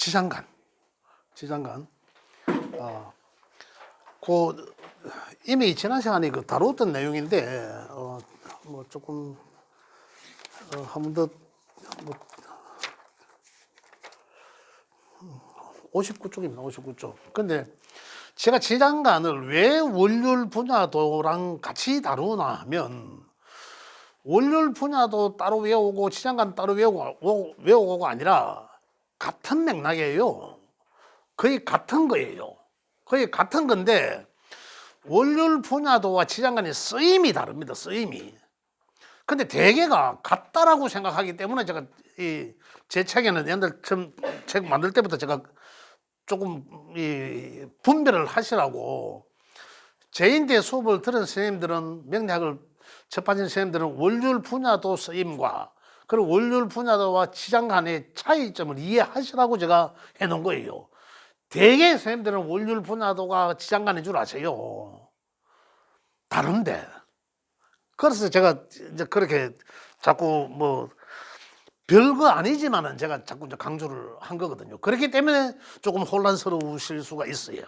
지장간. 그 이미 지난 시간에 그 다루었던 내용인데 뭐 조금 한 번 더 뭐 59쪽입니다. 59쪽. 근데 제가 지장간을 왜 원률 분야도랑 같이 다루나 하면 원률 분야도 따로 외우고 지장간 따로 외우고가 아니라 같은 맥락이에요. 거의 같은 거예요. 거의 같은 건데 원률 분야도와 지장간의 쓰임이 다릅니다. 쓰임이. 근데 대개가 같다라고 생각하기 때문에 제가 제 책에는 옛날 처음 책 만들 때부터 제가 조금 분별을 하시라고 제1대 수업을 들은 선생님들은 명리학을 접하신 선생님들은 원률 분야도 쓰임과 그리고 원률 분야도와 지장간의 차이점을 이해하시라고 제가 해놓은 거예요. 대개 선생님들은 원률 분야도가 지장간인 줄 아세요. 다른데. 그래서 제가 이제 그렇게 자꾸 뭐 별거 아니지만은 제가 자꾸 이제 강조를 한 거거든요. 그렇기 때문에 조금 혼란스러우실 수가 있어요.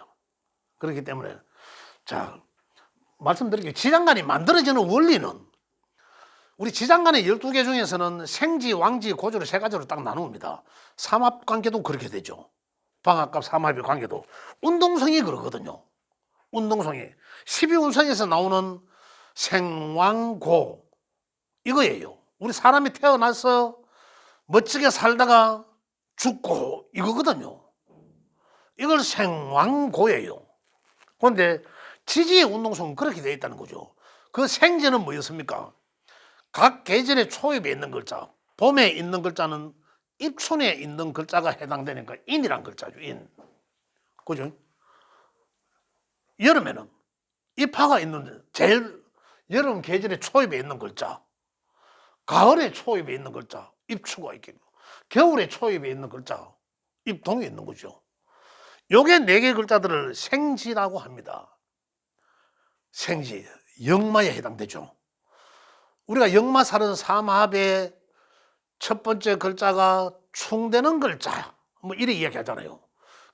그렇기 때문에 자 말씀드릴게요. 지장간이 만들어지는 원리는 우리 지장간의 12개 중에서는 생지, 왕지, 고지로 세 가지로 딱 나눕니다. 삼합관계도 그렇게 되죠. 방합과 삼합의 관계도 운동성이 그러거든요. 운동성이 12운성에서 나오는 생왕고 이거예요. 우리 사람이 태어나서 멋지게 살다가 죽고 이거거든요. 이걸 생왕고예요. 그런데 지지의 운동성은 그렇게 되어 있다는 거죠. 그 생지는 뭐였습니까? 각 계절의 초입에 있는 글자, 봄에 있는 글자는 입춘에 있는 글자가 해당되니까 인이란 글자죠. 인. 그죠? 여름에는 입하가 있는 제일 여름 계절의 초입에 있는 글자, 가을의 초입에 있는 글자, 입추가 있겠고, 겨울의 초입에 있는 글자, 입동에 있는 거죠. 요게 4개 글자들을 생지라고 합니다. 생지, 역마에 해당되죠. 우리가 역마살은 삼합의 첫 번째 글자가 충되는 글자, 뭐 이렇게 이야기하잖아요.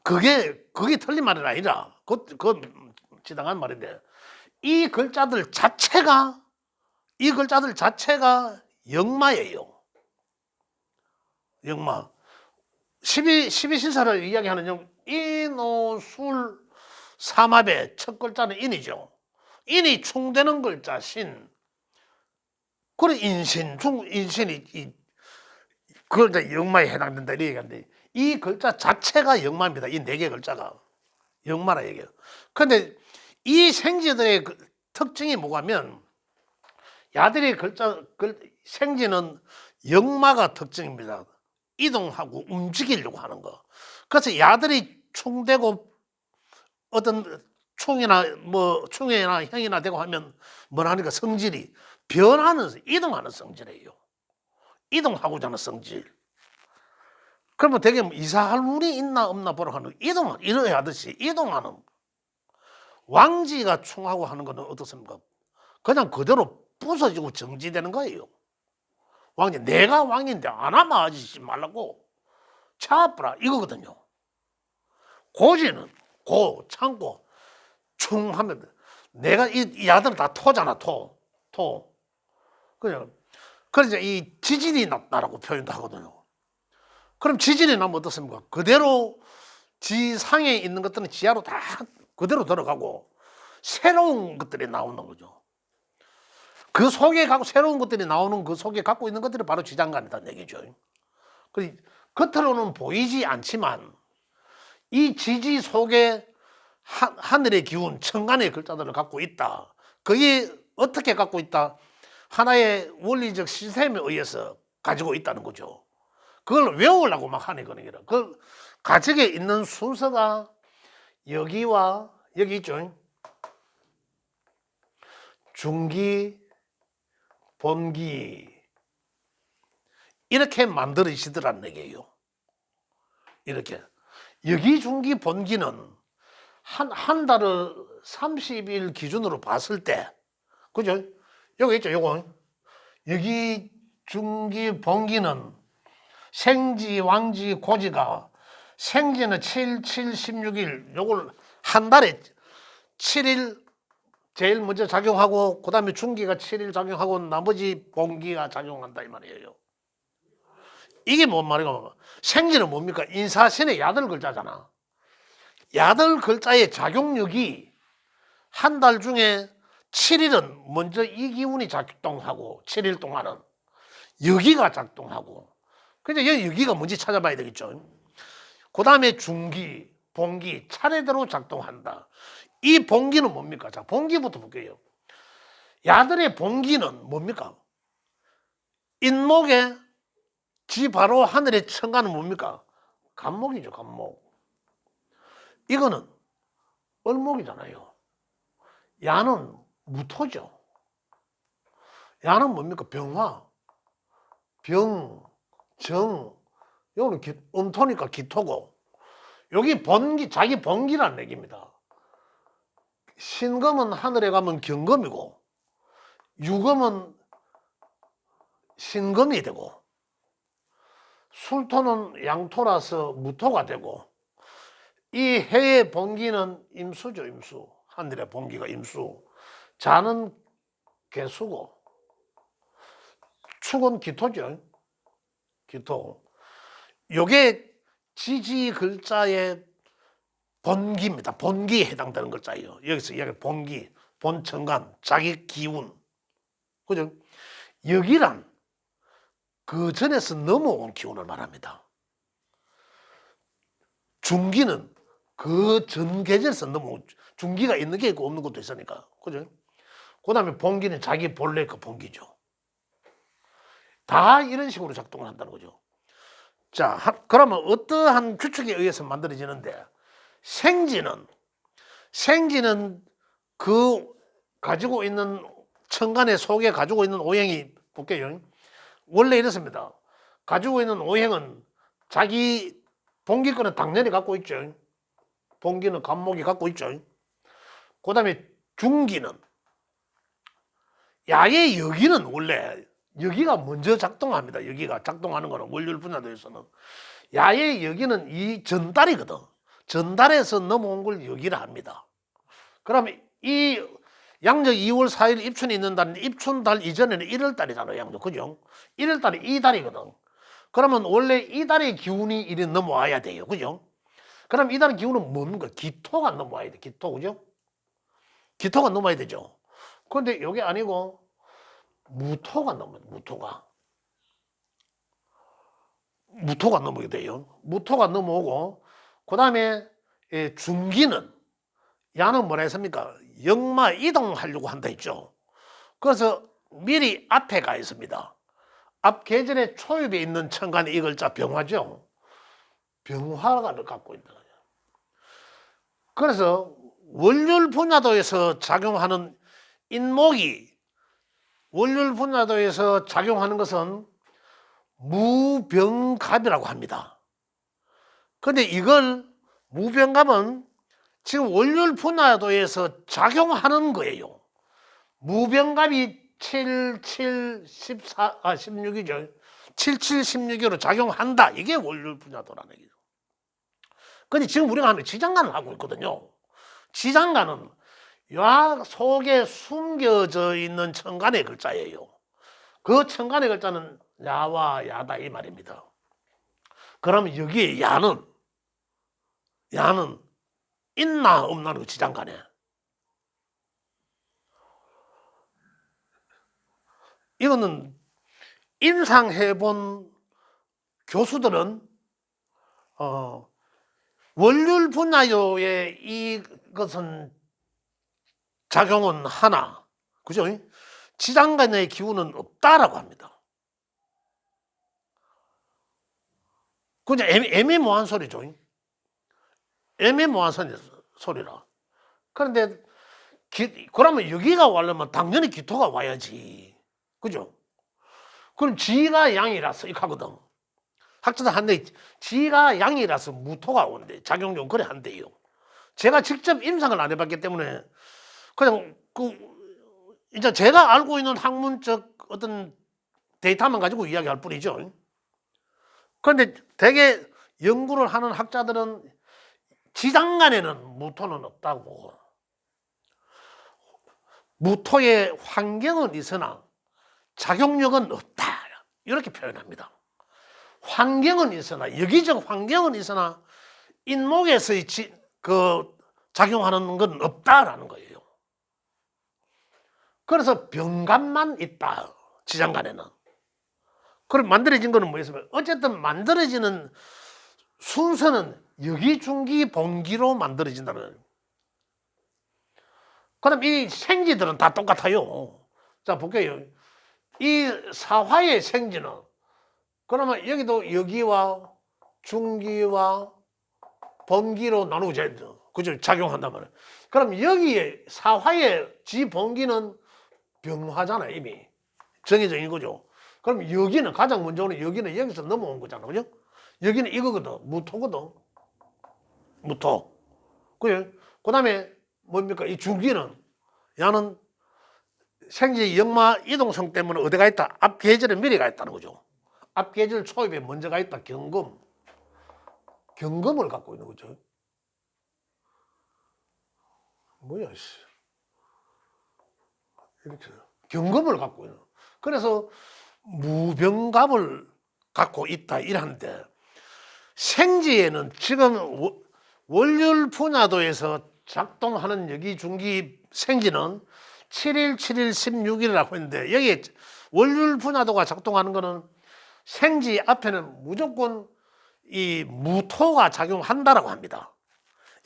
그게 틀린 말이 아니라, 그건 지당한 말인데, 이 글자들 자체가 역마예요. 역마. 12신사를 이야기하는 인오술 삼합의 첫 글자는 인이죠. 인이 충되는 글자 신. 그래 인신이 그걸 역마에 해당된다 이렇게 얘기하는데 이 글자 자체가 역마입니다. 이 4개 글자가 역마라 얘기해요. 그런데 이 생지들의 특징이 뭐냐면 야들의 생지는 역마가 특징입니다. 이동하고 움직이려고 하는 거. 그래서 야들이 충되고 어떤 충이나 형이나 되고 하면 뭐라 하니까 성질이 이동하는 성질이에요. 이동하고자 하는 성질. 그러면 되게 이사할 운이 있나 없나 보러 하는 이래 하듯이 이동하는. 왕지가 충하고 하는 거는 어떻습니까? 그냥 그대로 부서지고 정지되는 거예요. 왕지 내가 왕인데 안 하면 하지 말라고 차압부라 이거거든요. 고지는 참고 충하면 내가 이 야들은 다 토잖아. 토. 그냥 그래서 이 지진이 났다라고 표현도 하거든요. 그럼 지진이 나면 어떻습니까? 그대로 지상에 있는 것들은 지하로 다 그대로 들어가고 새로운 것들이 나오는 거죠. 그 속에 새로운 것들이 나오는 그 속에 갖고 있는 것들이 바로 지장간이라는 얘기죠. 겉으로는 보이지 않지만 이 지지 속에 하늘의 기운, 천간의 글자들을 갖고 있다. 그게 어떻게 갖고 있다? 하나의 원리적 시스템에 의해서 가지고 있다는 거죠. 그걸 외우려고 막 하는 거는 그 가지게 있는 순서가 여기와 여기 있죠. 중기, 본기 이렇게 만들어지더라는 얘기예요. 이렇게 여기 중기 본기는 한 달을 30일 기준으로 봤을 때 그죠? 여기 있죠. 요거 여기 중기 본기는 생지, 왕지, 고지가 생지는 7, 7, 16일 요걸 한 달에 7일 제일 먼저 작용하고 그다음에 중기가 7일 작용하고 나머지 봉기가 작용한다 이 말이에요. 이게 뭔 말이고 생지는 뭡니까? 인사신의 야들 글자잖아. 야들 글자의 작용력이 한 달 중에 7일은 먼저 이 기운이 작동하고 7일 동안은 여기가 작동하고 그래서 여기가 뭔지 찾아봐야 되겠죠. 그 다음에 중기, 봉기 차례대로 작동한다. 이 봉기는 뭡니까? 자, 봉기부터 볼게요. 야들의 봉기는 뭡니까? 인목에 지 바로 하늘의 천간은 뭡니까? 간목이죠, 간목. 이거는 을목이잖아요. 야는 무토죠. 야는 뭡니까? 병화, 병, 정. 이거는 음토니까 기토고. 여기 번기, 자기 번기라는 얘기입니다. 신금은 하늘에 가면 경금이고, 유금은 신금이 되고, 술토는 양토라서 무토가 되고, 이 해의 번기는 임수죠, 임수. 하늘의 번기가 임수. 자는 개수고, 축은 기토죠. 기토. 요게 지지 글자의 번기입니다. 번기에 해당되는 글자예요. 여기서 여기 번기, 본천간, 자기 기운. 그죠? 여기란 그 전에서 넘어온 기운을 말합니다. 중기는 그 전 계절에서 넘어온, 중기가 있는 게 있고 없는 것도 있으니까. 그죠? 그 다음에 봉기는 자기 본래 그 봉기죠. 다 이런 식으로 작동을 한다는 거죠. 자, 그러면 어떠한 규칙에 의해서 만들어지는데 생지는 그 가지고 있는 천간의 속에 가지고 있는 오행이 볼게요. 원래 이렇습니다. 가지고 있는 오행은 자기 봉기 거는 당연히 갖고 있죠. 봉기는 간목이 갖고 있죠. 그 다음에 중기는 야의 여기는 원래 여기가 먼저 작동합니다. 여기가 작동하는 거는 월요일 분야도에서는 야의 여기는 이 전달이거든. 전달에서 넘어온 걸 여기라 합니다. 그러면 이 양력 2월 4일 입춘이 있는 달은 입춘달 이전에는 1월 달이잖아요. 양력 그죠? 1월 달이 이 달이거든. 그러면 원래 이 달의 기운이 이리 넘어와야 돼요. 그죠? 그럼 이 달의 기운은 뭡니까? 기토가 넘어와야 돼. 기토 그죠? 기토가 넘어야 되죠. 그런데 이게 아니고 무토가 넘어요. 무토가 넘어게 돼요. 무토가 넘어오고 그 다음에 중기는 야는 뭐라 했습니까? 역마 이동하려고 한다 했죠. 그래서 미리 앞에 가 있습니다. 앞 계절의 초입에 있는 천간의 이 글자 병화죠. 병화가 갖고 있다. 그래서 월요일 분야도에서 작용하는 인목이 월요일 분야도에서 작용하는 것은 무병갑이라고 합니다. 그런데 이걸 무병갑은 지금 월요일 분야도에서 작용하는 거예요. 무병갑이 7, 7, 14, 16이죠. 7, 7, 16으로 작용한다. 이게 월요일 분야도라는 얘기죠. 근데 지금 우리가 하는 지장간을 하고 있거든요. 지장간은 야 속에 숨겨져 있는 천간의 글자예요. 그 천간의 글자는 야와 야다 이 말입니다. 그러면 여기에 야는 있나 없나는 지장간에. 이거는 임상해본 교수들은 월요일 분야요의 이것은 작용은 하나, 그죠? 지장간의 기운은 없다라고 합니다. 그냥 애매모호한 소리죠. 애매모호한 소리라. 그런데 그러면 여기가 와려면 당연히 기토가 와야지. 그죠? 그럼 지가 양이라서 이렇게 하거든. 학자들 한데 지가 양이라서 무토가 온대. 작용력 그래 한대요. 제가 직접 임상을 안 해봤기 때문에 그냥 이제 제가 알고 있는 학문적 어떤 데이터만 가지고 이야기할 뿐이죠. 그런데 되게 연구를 하는 학자들은 지장간에는 무토는 없다고. 무토의 환경은 있으나 작용력은 없다. 이렇게 표현합니다. 환경은 있으나, 여기적 환경은 있으나 인목에서의 작용하는 건 없다라는 거예요. 그래서 병간만 있다. 지장간에는. 그럼 만들어진 거는 뭐였으면 어쨌든 만들어지는 순서는 여기중기 본기로 만들어진다는 거예요. 그럼 이 생지들은 다 똑같아요. 자, 볼게요. 이 사화의 생지는 그러면 여기도 여기와 중기와 본기로 나누죠. 그죠? 작용한단 말이에요. 그럼 여기에 사화의 지본기는 병화잖아요. 이미 정해져 있는 거죠. 그럼 여기는 가장 먼저는 여기는 여기서 넘어온 거잖아. 그죠? 여기는 이거거든. 무토거든. 무토. 그죠? 그 다음에 뭡니까? 이 중기는 야는 생지 역마 이동성 때문에 어디가 있다? 앞 계절에 미리 가 있다는 거죠. 앞 계절 초입에 먼저 가 있다. 경금. 경금을 갖고 있는 거죠. 뭐야, 씨. 이렇게 경금을 갖고 있는. 그래서 무병갑을 갖고 있다 이러는데 생지에는 지금 월율 분야도에서 작동하는 여기 중기 생지는 7일, 7일, 16일이라고 했는데 여기 월율 분야도가 작동하는 거는 생지 앞에는 무조건 이 무토가 작용한다라고 합니다.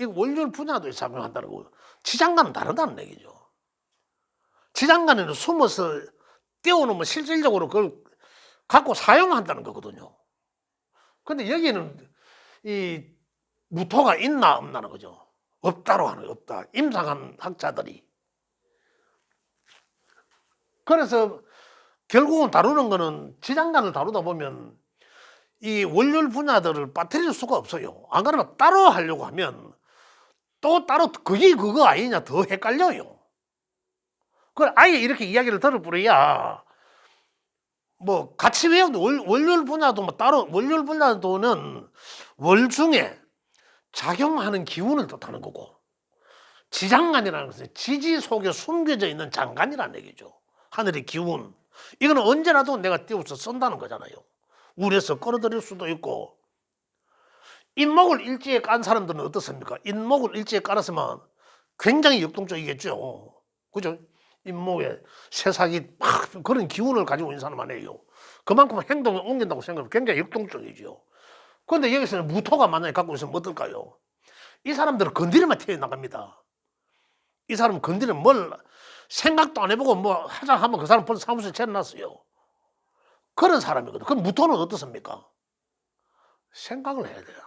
이 월율 분야도에 작용한다는 거고 지장간은 다르다는 얘기죠. 지장간에는 숨어서 띄워놓으면 실질적으로 그걸 갖고 사용한다는 거거든요. 근데 여기는 이 무토가 있나 없나는 거죠. 없다로 하는 거 없다. 임상한 학자들이. 그래서 결국은 다루는 거는 지장간을 다루다 보면 이 원률 분야들을 빠뜨릴 수가 없어요. 안 그러면 따로 하려고 하면 또 따로 그게 그거 아니냐 더 헷갈려요. 그걸 아예 이렇게 이야기를 들어버려야 뭐 같이 외워도 월율 분야도 뭐 따로 월율 분야도는 월 중에 작용하는 기운을 뜻하는 거고 지장간이라는 것은 지지 속에 숨겨져 있는 장간이라는 얘기죠. 하늘의 기운. 이거는 언제라도 내가 띄워서 쓴다는 거잖아요. 울에서 끌어들일 수도 있고 인목을 일지에 깐 사람들은 어떻습니까? 인목을 일지에 깔았으면 굉장히 역동적이겠죠. 그죠? 인목에 새싹이 막 그런 기운을 가지고 있는 사람 아니에요. 그만큼 행동을 옮긴다고 생각하면 굉장히 역동적이죠. 그런데 여기서는 무토가 만약에 갖고 있으면 어떨까요? 이 사람들은 건드리면 튀어나갑니다. 이 사람은 건드리면 뭘 생각도 안 해보고 뭐 하자 하면 그 사람 벌써 사무실에 채워놨어요. 그런 사람이거든. 그럼 무토는 어떻습니까? 생각을 해야 돼요.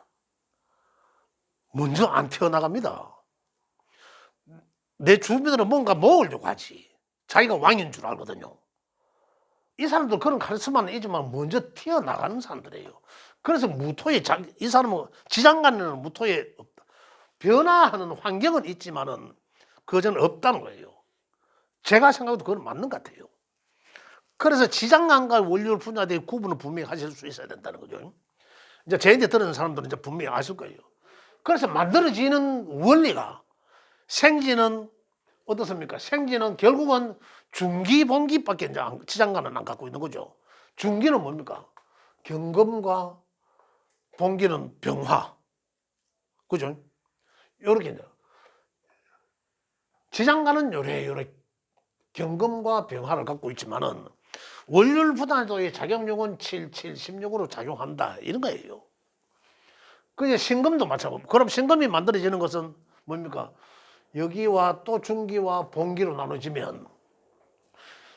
먼저 안 튀어나갑니다. 내 주변으로 뭔가 모으려고 하지. 자기가 왕인 줄 알거든요. 이 사람도 그런 카리스마는 있지만 먼저 튀어나가는 사람들이에요. 그래서 무토에 이 사람은 지장간에는 무토에 없다. 변화하는 환경은 있지만은 그것은 없다는 거예요. 제가 생각해도 그건 맞는 것 같아요. 그래서 지장간과 원률 분야의 구분을 분명히 하실 수 있어야 된다는 거죠. 이제 제한테 들은 사람들은 이제 분명히 아실 거예요. 그래서 만들어지는 원리가 생지는 어떻습니까? 생지는 결국은 중기, 본기밖에 이제 지장간은 안 갖고 있는 거죠. 중기는 뭡니까? 경금과 본기는 병화. 그죠? 요렇게 이제. 지장간은 요래 경금과 병화를 갖고 있지만은 월율 분야도의 작용력은 7, 7, 16으로 작용한다. 이런 거예요. 그게 신금도 마찬가지고. 그럼 신금이 만들어지는 것은 뭡니까? 여기와 또 중기와 본기로 나눠지면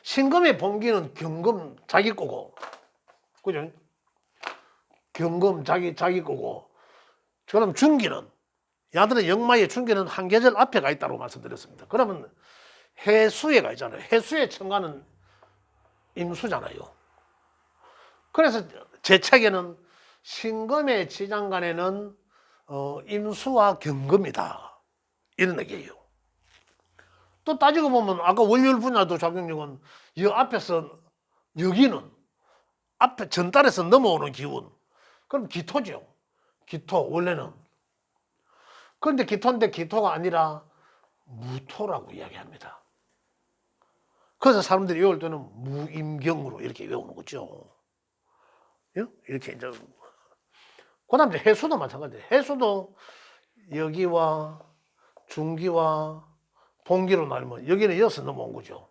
신금의 본기는 경금 자기 거고, 그죠? 경금 자기 거고, 그럼 중기는 야들의 역마의 중기는 한 계절 앞에 가 있다고 말씀드렸습니다. 그러면 해수에 가 있잖아요. 해수의 천간은 임수잖아요. 그래서 제 책에는 신금의 지장간에는 임수와 경금이다. 이런 얘기예요. 또 따지고 보면 아까 월율 분야도 작용력은 이 앞에서 여기는 앞에 전달에서 넘어오는 기운. 그럼 기토죠. 기토 원래는. 그런데 기토인데 기토가 아니라 무토라고 이야기합니다. 그래서 사람들이 외울 때는 무임경으로 이렇게 외우는 거죠. 예? 이렇게 이제. 그 다음에 해수도 마찬가지예요. 해수도 여기와 중기와 봉기로 나누면 여기는 6 넘어온 거죠.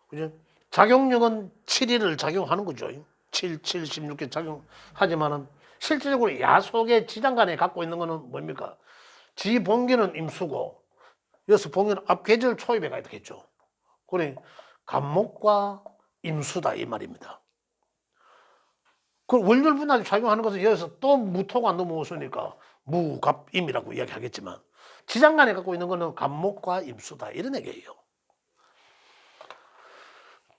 그죠? 작용력은 7일을 작용하는 거죠. 7, 7, 16개 작용하지만은 실질적으로 야 속의 지장간에 갖고 있는 거는 뭡니까? 지봉기는 임수고, 여기서 봉기는 앞계절 초입에 가야 되겠죠. 그래, 간목과 임수다 이 말입니다. 그 월열 분할이 작용하는 것은 여기서 또 무토가 넘어오니까 무갑임이라고 이야기하겠지만 지장간에 갖고 있는 거는 간목과 임수다 이런 얘기예요.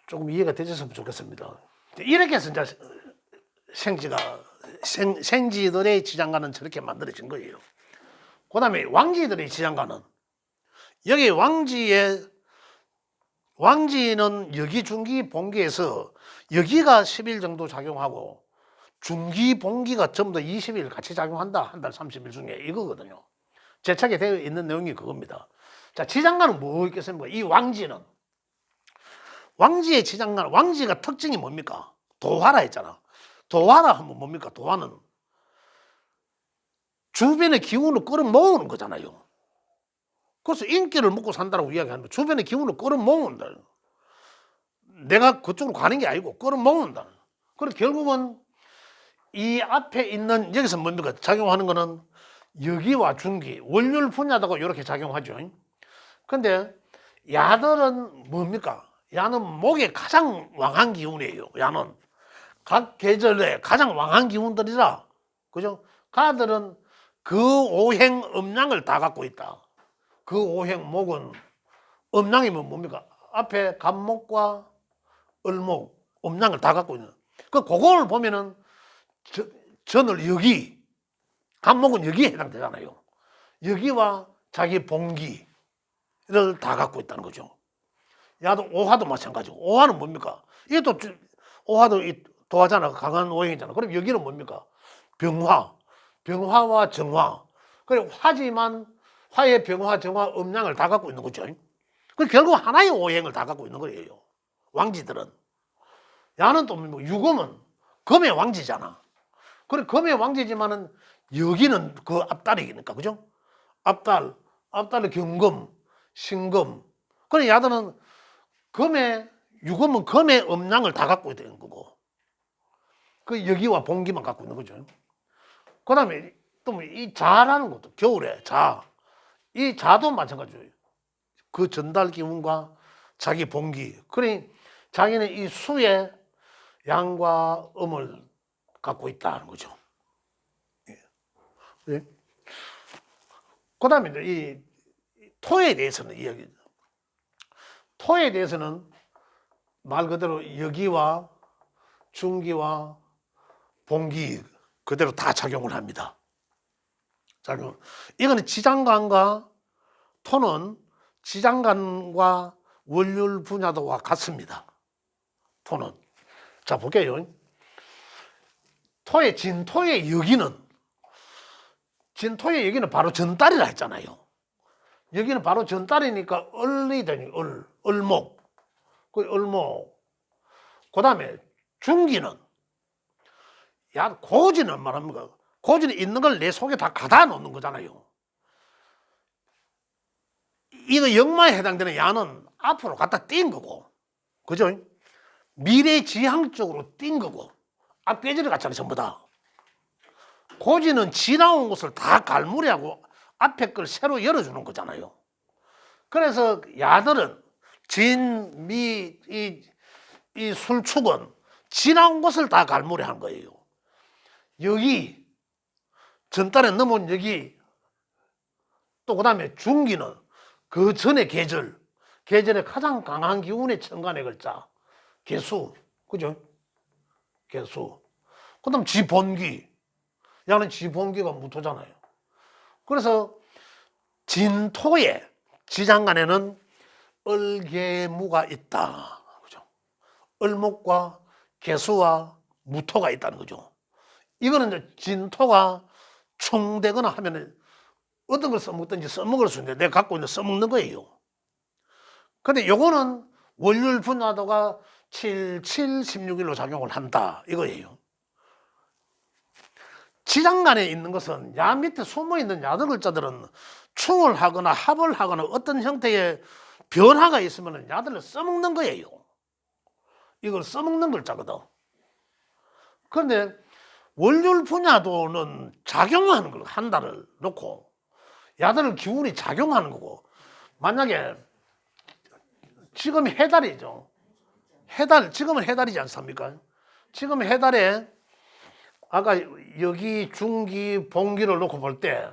조금 이해가 되셨으면 좋겠습니다. 이렇게 해서 이제 생지들의 지장간은 저렇게 만들어진 거예요. 그 다음에 왕지들의 지장간은 여기 왕지는 여기 중기 봉기에서 여기가 10일 정도 작용하고 중기 봉기가 전부 다 20일 같이 작용한다. 한 달 30일 중에 이거거든요. 제 책에 되어 있는 내용이 그겁니다. 자, 지장간은 뭐 있겠습니까? 이 왕지의 지장간, 왕지가 특징이 뭡니까? 도화라 했잖아. 도화라 하면 뭡니까? 도화는 주변의 기운을 끌어모으는 거잖아요. 그래서 인기를 먹고 산다고 이야기하는 거. 주변의 기운을 끌어모은다. 내가 그쪽으로 가는 게 아니고 끌어모은다. 그래서 결국은 이 앞에 있는 여기서 뭡니까? 작용하는 거는 여기와 중기, 월열 분야다고 이렇게 작용하죠. 근데 야들은 뭡니까? 야는 목의 가장 왕한 기운이에요. 야는 각 계절에 가장 왕한 기운들이라, 그죠? 가들은 그 오행 음양을 다 갖고 있다. 그 오행 목은 음양이면 뭡니까? 앞에 간목과 을목, 음양을 다 갖고 있는. 그걸 보면은 전을 여기, 간목은 여기에 해당되잖아요. 여기와 자기 봉기를 다 갖고 있다는 거죠. 야도 오화도 마찬가지고. 오화는 뭡니까? 이것도 오화도 도화잖아. 강한 오행이잖아. 그럼 여기는 뭡니까? 병화와 정화. 그래 화지만 화의 병화, 정화, 음양을 다 갖고 있는 거죠. 그 결국 하나의 오행을 다 갖고 있는 거예요. 왕지들은. 야는 또 뭐 유금은 금의 왕지잖아. 그래 금의 왕지지만은 여기는 그 앞달이니까, 그죠? 앞달의 경금, 신금. 그래 야들은 유금은 금의 음양을 다 갖고 있는 거고, 그 여기와 봉기만 갖고 있는 거죠. 그 다음에 또 이 자라는 것도 겨울에 이 자도 마찬가지예요. 그 전달 기운과 자기 봉기. 그러니 자기는 이 수의 양과 음을 갖고 있다는 거죠. 예. 그 다음에 이 토에 대해서는 토에 대해서는 말 그대로 여기와 중기와 봉기 그대로 다 작용을 합니다. 이거는 지장간과 토는 지장간과 월열 분야도와 같습니다. 토는. 자, 볼게요. 진토의 여기는 바로 전달이라 했잖아요. 여기는 바로 전달이니까 을이 되니, 을목. 그 을목. 그 다음에 중기는, 고지는 말합니까? 고지는 있는 걸 내 속에 다 가다 놓는 거잖아요. 이거 역마에 해당되는 야는 앞으로 갖다 띈 거고, 그죠? 미래지향적으로 띈 거고, 앞깨지를 갖잖아요, 전부 다. 고지는 지나온 것을 다 갈무리하고 앞에 걸 새로 열어주는 거잖아요. 그래서 야들은 이 술축은 지나온 것을 다 갈무리한 거예요. 여기 전달에 넘어온 여기, 또 그 다음에 중기는 그 전에 계절에 가장 강한 기운의 천간의 글자 개수, 그죠? 개수. 그 다음 지본기, 야는 지본기가 무토잖아요. 그래서 진토의 지장간에는 을계무가 있다, 그죠? 을목과 개수와 무토가 있다는 거죠. 이거는 이제 진토가 총되거나 하면은 어떤 걸 써먹든지 써먹을 수 있는데 내가 갖고 있는 써먹는 거예요. 근데 요거는 월요일 분야도가 7, 7, 16일로 작용을 한다 이거예요. 지장간에 있는 것은 야 밑에 숨어있는 야들 글자들은 충을 하거나 합을 하거나 어떤 형태의 변화가 있으면 야들을 써먹는 거예요. 이걸 써먹는 글자거든. 그런데 월요일 분야도는 작용하는 걸 한 달을 놓고 야들 기운이 작용하는 거고, 만약에 지금 해달이죠. 해달, 지금은 해달이지 않습니까? 지금 해달에 아까 여기 중기 봉기를 놓고 볼 때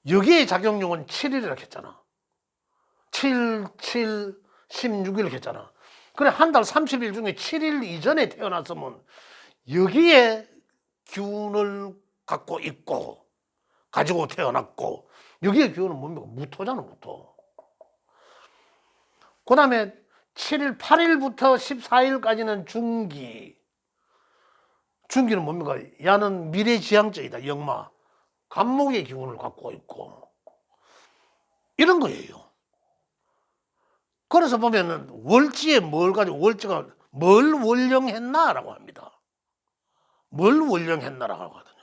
여기의 작용력은 7일이라고 했잖아. 7, 7, 16일 했잖아. 그래 한 달 30일 중에 7일 이전에 태어났으면 여기에 기운을 갖고 있고 가지고 태어났고, 여기에 기운은 뭡니까? 무토잖아, 무토. 그 다음에 7일, 8일부터 14일까지는 중기. 중기는 뭡니까? 야는 미래지향적이다, 역마. 간목의 기운을 갖고 있고. 이런 거예요. 그래서 보면은 월지에 뭘 가지고, 월지가 뭘 월령했나라고 합니다. 뭘 월령했나라고 하거든요.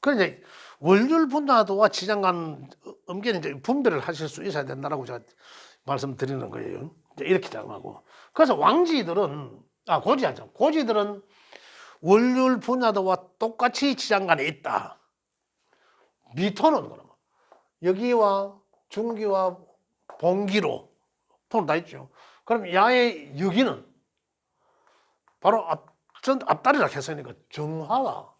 그래서 이제 월요일 분야도와 지장간 음계는 이제 분별을 하실 수 있어야 된다라고 제가 말씀드리는 거예요. 이제 이렇게 작용하고. 그래서 왕지들은, 고지하죠. 고지들은 월요일 분야도와 똑같이 지장간에 있다. 미토는 그러면 여기와 중기와 봉기로 톤 다 있죠. 그럼 야의 여기는 바로 앞다리라 했으니까 정화와,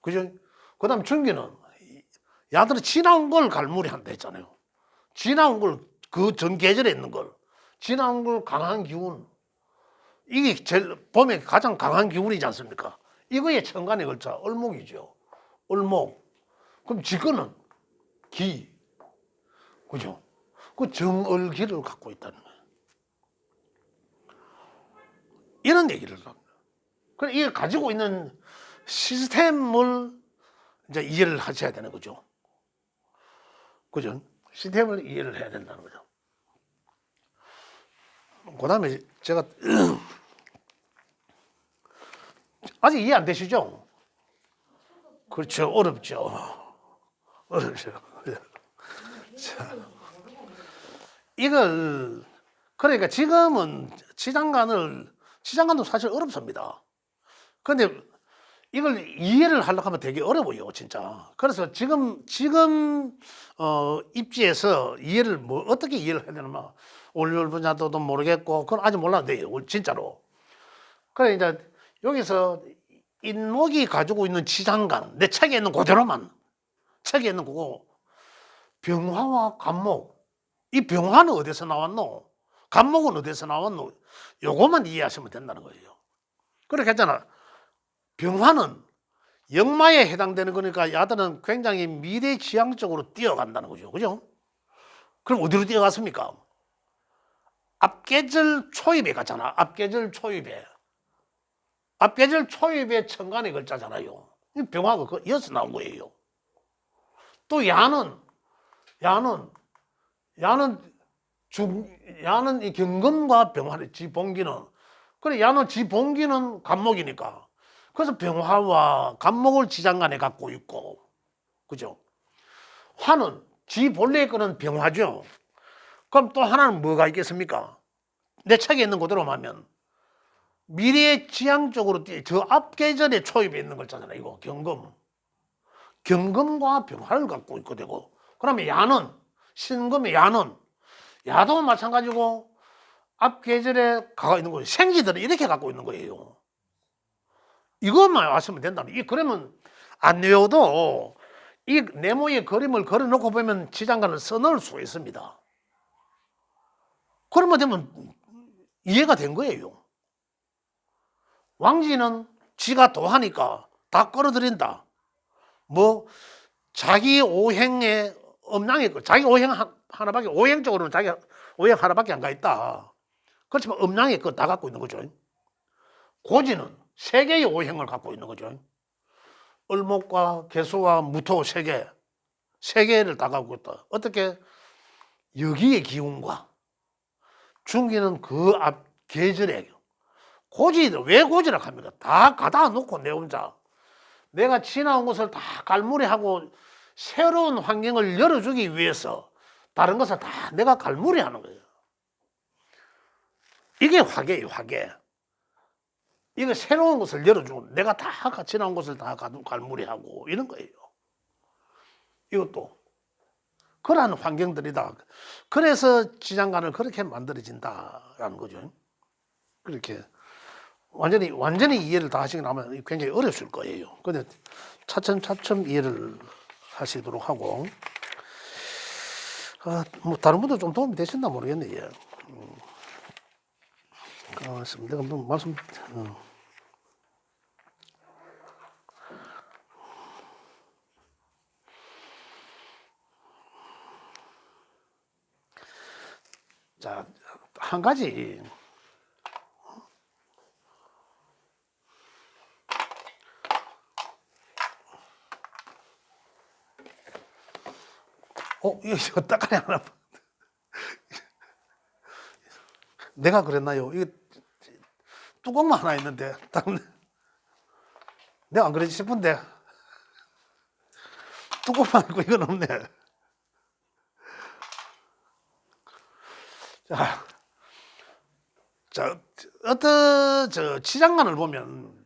그죠? 그 다음 중기는 야들이 지나온 걸 갈무리 한다 했잖아요. 지나온 걸, 그 전 계절에 있는 걸, 지나온 걸 강한 기운, 이게 제일 봄에 가장 강한 기운이지 않습니까? 이거에 천간의 글자 을목이죠. 을목. 그럼 지거는 기, 그죠? 그 정을기를 갖고 있다는 거예요. 이런 얘기를 합니다. 그래, 이걸 가지고 있는 시스템을 이제 이해를 하셔야 되는 거죠. 그죠? 시스템을 이해를 해야 된다는 거죠. 그 다음에 제가 아직 이해 안 되시죠? 그렇죠. 어렵죠. 어렵죠. 자, 이걸, 그러니까 지금은 지장간도 사실 어렵습니다. 그런데 이걸 이해를 하려고 하면 되게 어려워요, 진짜. 그래서 지금 입지에서 이해를 어떻게 이해를 해야 되나, 월요일 분야도도 모르겠고, 그건 아직 몰랐는데, 진짜로. 그래, 이제 여기서 인목이 가지고 있는 지장간, 내 책에 있는 그대로만, 책에 있는 거고, 병화와 간목, 이 병화는 어디서 나왔노? 간목은 어디서 나왔노? 요것만 이해하시면 된다는 거예요. 그렇게 했잖아. 병화는 역마에 해당되는 거니까 야들은 굉장히 미래지향적으로 뛰어간다는 거죠. 그죠? 그럼 어디로 뛰어갔습니까? 앞계절 초입에 갔잖아. 앞계절 초입에. 앞계절 초입에 천간의 글자잖아요. 병화가 여기서 나온 거예요. 또 야는 이 경금과 병화를 지봉기는, 그래 야는 지봉기는 간목이니까, 그래서 병화와 간목을 지장간에 갖고 있고, 그죠? 화는 지 본래의 거는 병화죠. 그럼 또 하나는 뭐가 있겠습니까? 내 책에 있는 그대로 하면 미래의 지향적으로 저 앞계절에 초입에 있는 거잖아요. 이거 경금. 경금과 병화를 갖고 있고 되고, 그러면 야는, 신금의 야도 마찬가지고 앞 계절에 가가 있는 거예요. 생지들은 이렇게 갖고 있는 거예요. 이것만 아시면 된다는. 그러면 안 외워도 이 네모의 그림을 그려놓고 보면 지장간을 써넣을 수가 있습니다. 그러면 되면 이해가 된 거예요. 왕지는 지가 도하니까 다 끌어들인다. 뭐 자기 오행에 음양이 있고, 자기 오행 하나밖에, 오행적으로는 자기 오행 하나밖에 안 가 있다. 그렇지만 음양이 그거 다 갖고 있는 거죠. 고지는 세 개의 오행을 갖고 있는 거죠. 을목과 개수와 무토 세 개를 다 갖고 있다. 어떻게? 여기의 기운과 중기는 그 앞 계절에 왜 고지를 합니까? 다 가다 놓고 내 혼자 내가 지나온 것을 다 갈무리하고 새로운 환경을 열어주기 위해서 다른 것을 다 내가 갈무리하는 거예요. 이게 화계예요, 화계. 이거 새로운 것을 열어주고 내가 다 지나온 것을 다 갈무리하고 이런 거예요. 이것도 그러한 환경들이다. 그래서 지장간을 그렇게 만들어진다라는 거죠. 그렇게 완전히 이해를 다 하시고 나면 굉장히 어려울 거예요. 근데 차츰 이해를 하시도록 하고, 뭐 다른 분도 좀 도움이 되셨나 모르겠네. 요 내가 한번 말씀. 자, 한 가지. 이거 딱하니 하나. 내가 그랬나요? 이거 뚜껑만 하나 있는데. 내가 안 그러지 싶은데. 뚜껑만 있고 이건 없네. 자, 어떤 지장간을 보면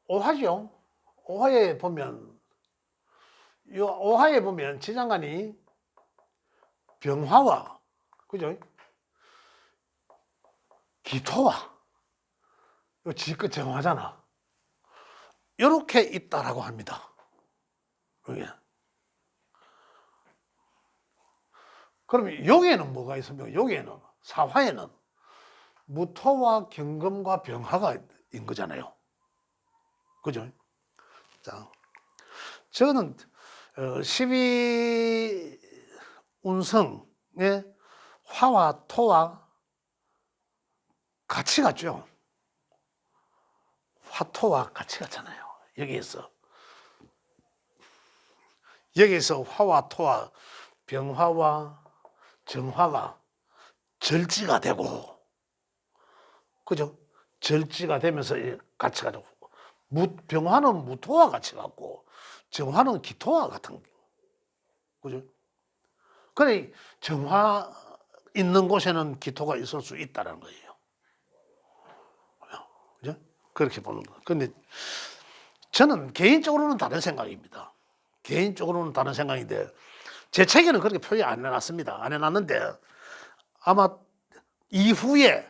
오화죠. 오화에 보면 지장간이 병화와 그죠? 기토와 이거 지껏 정화잖아. 이렇게 있다라고 합니다. 여기. 그러면 여기에는 뭐가 있습니까? 여기에는 사화에는 무토와 경금과 병화가 인 거잖아요. 그죠? 자, 저는 12운성의 화와 토와 같이 갔죠. 화토와 같이 갔잖아요. 여기에서 화와 토와 병화와 정화가 절지가 되고, 그죠? 절지가 되면서 같이 가고, 병화는 무토와 같이 갔고, 정화는 기토와 같은, 그죠? 그래, 정화 있는 곳에는 기토가 있을 수 있다는 거예요. 그죠? 그렇게 보는 거. 근데 저는 개인적으로는 다른 생각입니다. 개인적으로는 다른 생각인데, 제 책에는 그렇게 표현 안 해놨습니다. 안 해놨는데, 아마 이후에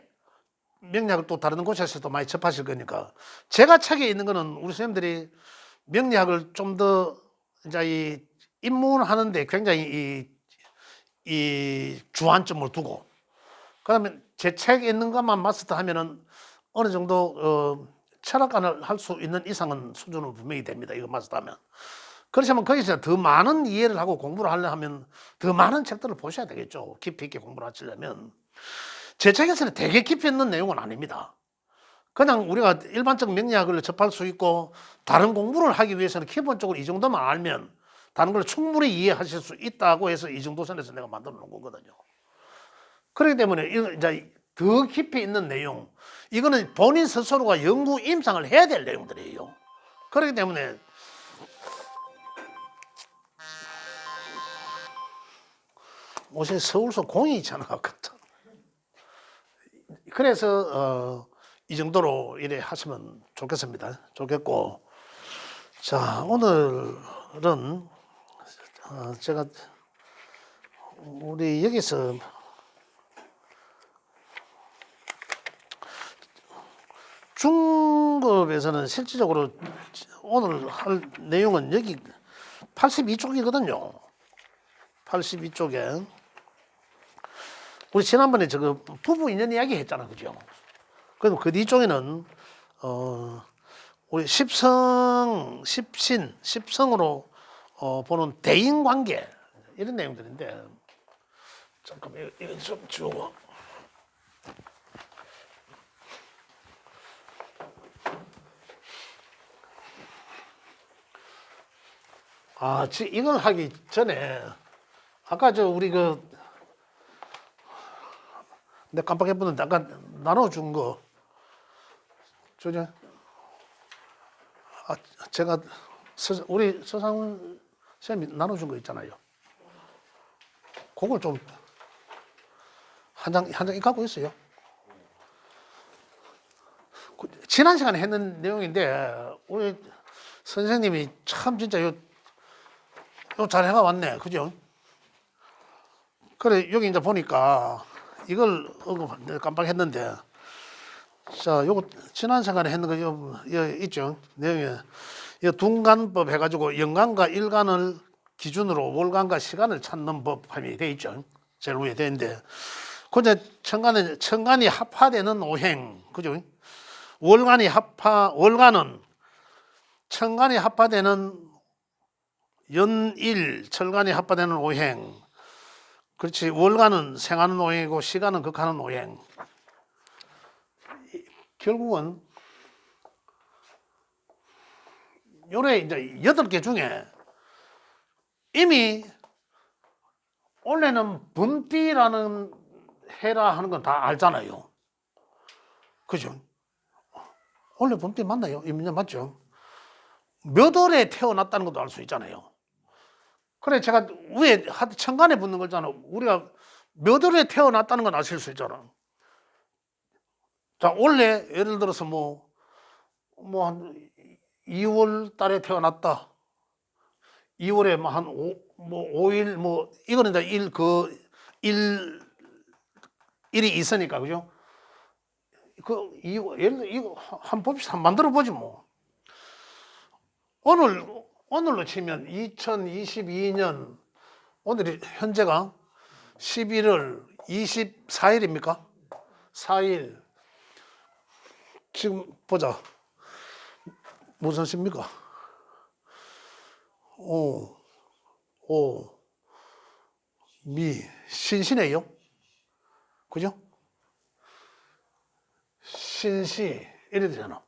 명리학을 또 다른 곳에서도 많이 접하실 거니까, 제가 책에 있는 거는 우리 선생님들이 명리학을 좀 더 이제 입문하는데 굉장히 이 주안점을 두고, 그러면 제 책에 있는 것만 마스터하면은 어느 정도 철학관을 할 수 있는 이상은 수준은 분명히 됩니다. 이거 마스터하면. 그렇지만 거기서 더 많은 이해를 하고 공부를 하려 하면 더 많은 책들을 보셔야 되겠죠. 깊이 있게 공부를 하시려면. 제 책에서는 되게 깊이 있는 내용은 아닙니다. 그냥 우리가 일반적 명리학을 접할 수 있고 다른 공부를 하기 위해서는 기본적으로 이 정도만 알면 다른 걸 충분히 이해하실 수 있다고 해서 이 정도 선에서 내가 만들어 놓은 거거든요. 그렇기 때문에 이제 더 깊이 있는 내용, 이거는 본인 스스로가 연구 임상을 해야 될 내용들이에요. 그렇기 때문에 무슨 서울서 공이 있잖아. 그래서 이 정도로 이래 하시면 좋겠고, 자, 오늘은 제가 우리 여기서 중급에서는 실질적으로 오늘 할 내용은 여기 82쪽이거든요. 82쪽에 우리 지난번에 저거 부부 인연 이야기 했잖아, 그죠? 그럼 그 뒤쪽에는 우리 십성으로 보는 대인 관계 이런 내용들인데, 잠깐만 이거 좀 주고. 이걸 하기 전에 아까 우리 내가 깜빡했는데 아까 나눠준 거 저죠? 제가 우리 서상훈 쌤이 나눠준 거 있잖아요. 그걸 좀 한 장 갖고 있어요. 지난 시간에 했는 내용인데 우리 선생님이 참 진짜 요 잘 해가 왔네, 그죠? 그래 여기 이제 보니까 이걸 내가 깜빡했는데, 자 요거 지난 시간에 했는 거 요 있죠? 내용에 이 둔간법 해가지고 연간과 일간을 기준으로 월간과 시간을 찾는 법함이 돼 있죠. 제일 위에 돼 있는데, 근데 천간이 합화되는 오행, 그죠? 월간은 천간이 합화되는 연일, 철간이 합화되는 오행. 그렇지. 월간은 생하는 오행이고 시간은 극하는 오행. 결국은 요래 이제 8개 중에 이미 원래는 분비라는 해라 하는 건 다 알잖아요. 그죠? 원래 분비 맞나요? 이민년 맞죠? 몇 월에 태어났다는 것도 알 수 있잖아요. 그래 제가 위에 천간에 붙는 거잖아. 우리가 몇 월에 태어났다는 건 아실 수 있잖아. 자, 원래 예를 들어서 한 2월 달에 태어났다. 2월에 한 5일 이거는 이제 일이 있으니까, 그죠? 예를 들어 이거 한 봅시다. 만들어 보지 뭐. 오늘로 치면 2022년 오늘이 현재가 11월 24일입니까? 4일. 지금 보자. 무슨 시입니까? 신시네요. 그죠? 신시 이래 되잖아.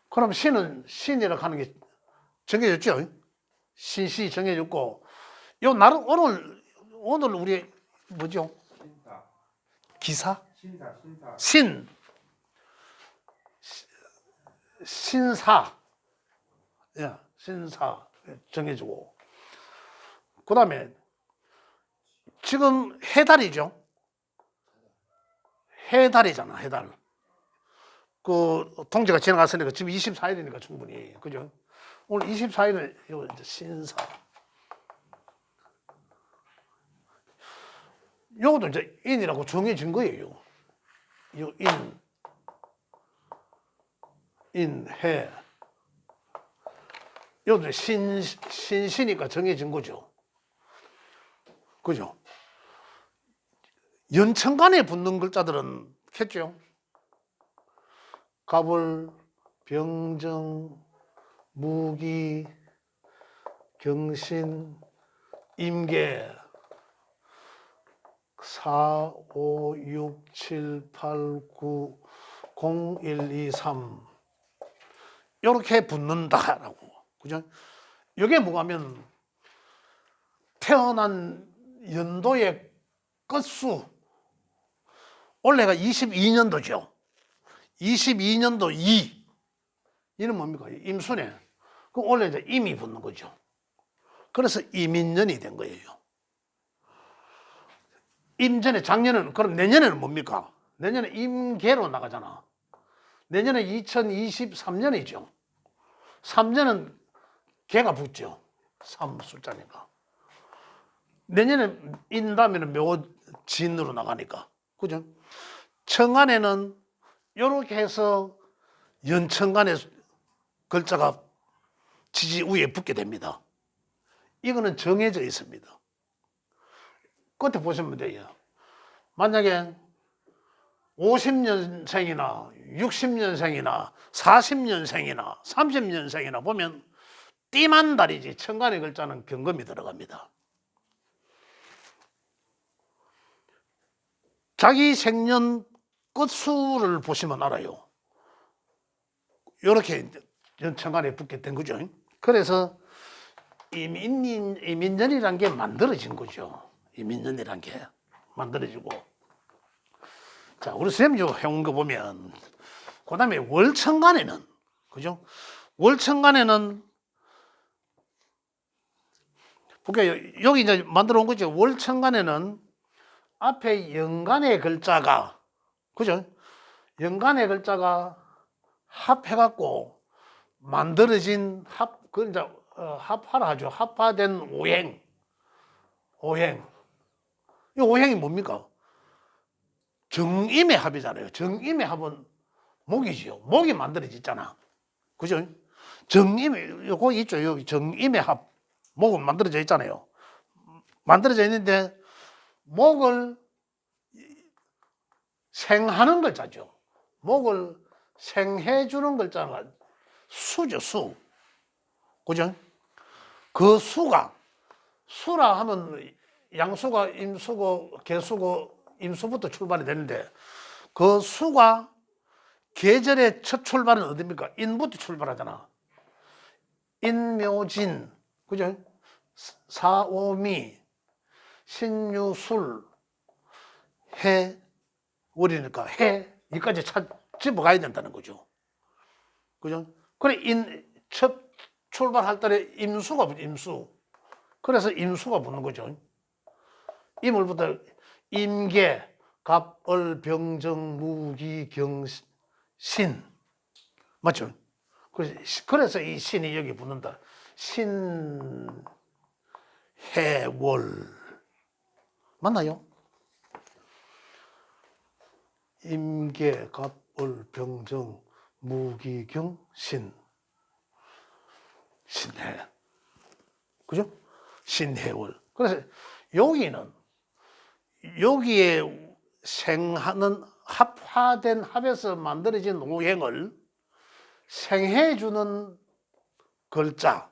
그럼 신이라고 하는 게 정해졌죠? 신시 정해졌고, 요 날은 오늘 우리 뭐죠? 기사? 신사. 예, 신사 정해주고. 그 다음에 지금 해달이죠. 해달이잖아, 해달. 통제가 지나갔으니까 지금 24일이니까 충분히. 그죠? 오늘 24일은 이거 이제 신사. 요것도 이제 인이라고 정해진 거예요. 요 해. 요것도 신시니까 정해진 거죠. 그죠? 연천간에 붙는 글자들은 겠죠? 갑을, 병정, 무기, 경신, 임계 4, 5, 6, 7, 8, 9, 0, 1, 2, 3 이렇게 붙는다라고. 그죠? 이게 뭐냐면 태어난 연도의 끝수. 올해가 22년도죠. 22년도 2. 뭡니까? 임순에. 그럼 원래 이제 임이 붙는 거죠. 그래서 임인년이 된 거예요. 임전에 작년은, 그럼 내년에는 뭡니까? 내년에 임계로 나가잖아. 내년에 2023년이죠. 3년은 개가 붙죠. 3 숫자니까. 내년에 인다면 묘진으로 나가니까. 그죠? 청간에는 이렇게 해서 연천간에 글자가 지지 위에 붙게 됩니다. 이거는 정해져 있습니다. 끝에 보시면 돼요. 만약에 50년생이나 60년생이나 40년생이나 30년생이나 보면 띠만 달이지 천간의 글자는 경금이 들어갑니다. 자기 생년 끝수를 보시면 알아요. 이렇게 천간에 붙게 된 거죠. 그래서 이민년이란 게 만들어진 거죠. 이민년이란 게 만들어지고. 자, 우리 선생님 해온 거 보면, 그 다음에 월천간에는, 그죠? 월천간에는, 볼게요. 여기 이제 만들어 온 거죠. 월천간에는 앞에 연간의 글자가, 그죠? 연간의 글자가 합해갖고 만들어진 그 이제 합화라 하죠. 합화된 오행. 이 오행이 뭡니까? 정임의 합이잖아요. 정임의 합은 목이지요. 목이 만들어졌잖아. 그죠? 정임의, 요거 있죠. 여기 정임의 합. 목은 만들어져 있잖아요. 만들어져 있는데, 목을 생하는 글자죠. 목을 생해주는 글자가 수죠, 수. 그죠? 그 수가, 수라 하면 양수가 임수고 개수고 임수부터 출발이 되는데, 그 수가 계절의 첫 출발은 어디입니까? 인부터 출발하잖아. 인묘진, 그죠? 사오미, 신유술, 해, 월이니까 해, 여기까지 집어가야 된다는 거죠. 그죠? 그래, 첫 출발할 때에 임수가 붙어, 임수. 그래서 임수가 붙는 거죠. 임을부터 임계, 갑을, 병정, 무기, 경신. 맞죠? 그래서 이 신이 여기 붙는다. 신, 해, 월. 맞나요? 임계, 갑을, 병정, 무기, 경, 신. 신해. 그죠? 신해월. 그래서 여기는, 여기에 생하는 합화된 합에서 만들어진 오행을 생해주는 글자,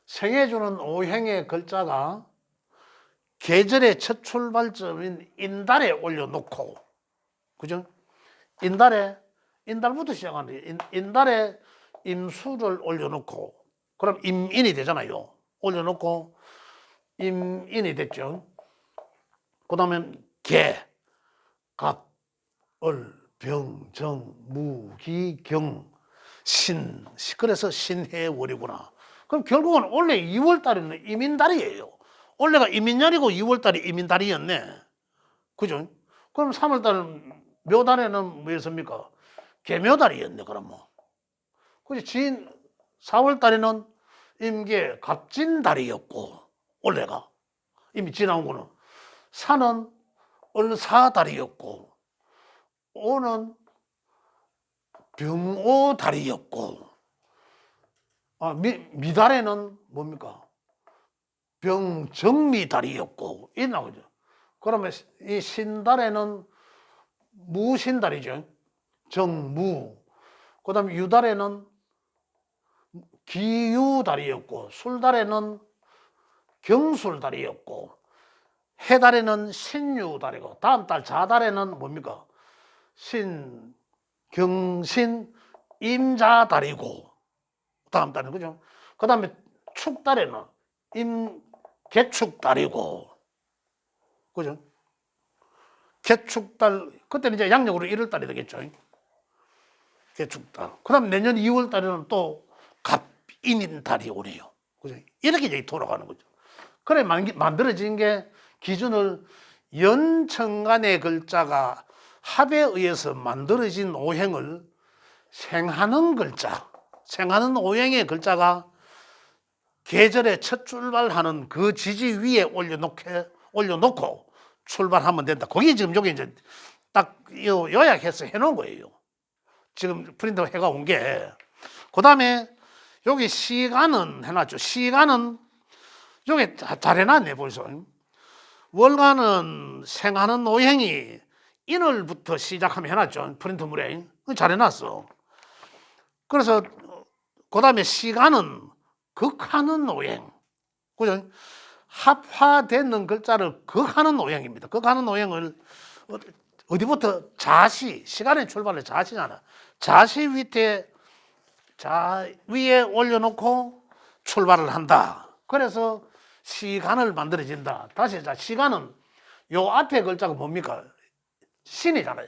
생해주는 오행의 글자가 계절의 첫 출발점인 인달에 올려놓고, 그죠? 인달부터 시작하는데, 인달에 임수를 올려놓고, 그럼 임인이 되잖아요. 올려놓고, 임인이 됐죠. 그 다음에 개, 갑, 을, 병, 정, 무, 기, 경, 신. 그래서 신해월이구나. 그럼 결국은 원래 2월달에는 이민달이에요. 원래가 이민년이고 2월달이 이민달이었네. 그죠? 그럼 3월달 묘달에는 뭐였습니까? 개묘달이었네, 그럼 뭐. 그지? 4월달에는 임계 갑진달이었고, 원래가. 이미 지나온 거는. 사는 을사달이었고, 오는 병오달이었고, 미달에는 뭡니까? 병정미달이었고, 있나 보죠. 그러면 이 신달에는 무신달이죠. 정무. 그 다음에 유달에는 기유달이었고, 술달에는 경술달이었고, 해달에는 신유달이고, 다음 달 자달에는 뭡니까? 경신, 임자달이고, 다음 달은 그죠? 그 다음에 축달에는 개축달이고, 그죠? 개축달, 그때는 이제 양력으로 1월달이 되겠죠. 개축달. 그 다음 내년 2월달에는 또 갑인달이 오네요. 그죠? 이렇게 이제 돌아가는 거죠. 그래, 만들어진 게 기준을 연천간의 글자가 합에 의해서 만들어진 오행을 생하는 글자, 생하는 오행의 글자가 계절에 첫 출발하는 그 지지 위에 올려놓고 출발하면 된다. 거기 지금 여기 이제 딱 요약해서 해놓은 거예요. 지금 프린터 해가 온 게. 그 다음에 여기 시간은 해놨죠. 시간은 여기 잘 해놨네, 벌써. 월간은 생하는 오행이 인월부터 시작하면 해놨죠. 프린터물에. 잘 해놨어. 그래서 그 다음에 시간은 극하는 오행. 그죠? 합화되는 글자를 극하는 오행입니다. 극하는 오행을 어디부터 자시, 시간의 출발을 자시잖아. 자시 위에 올려놓고 출발을 한다. 그래서 시간을 만들어진다. 다시 자, 시간은 요 앞에 글자가 뭡니까? 신이잖아요.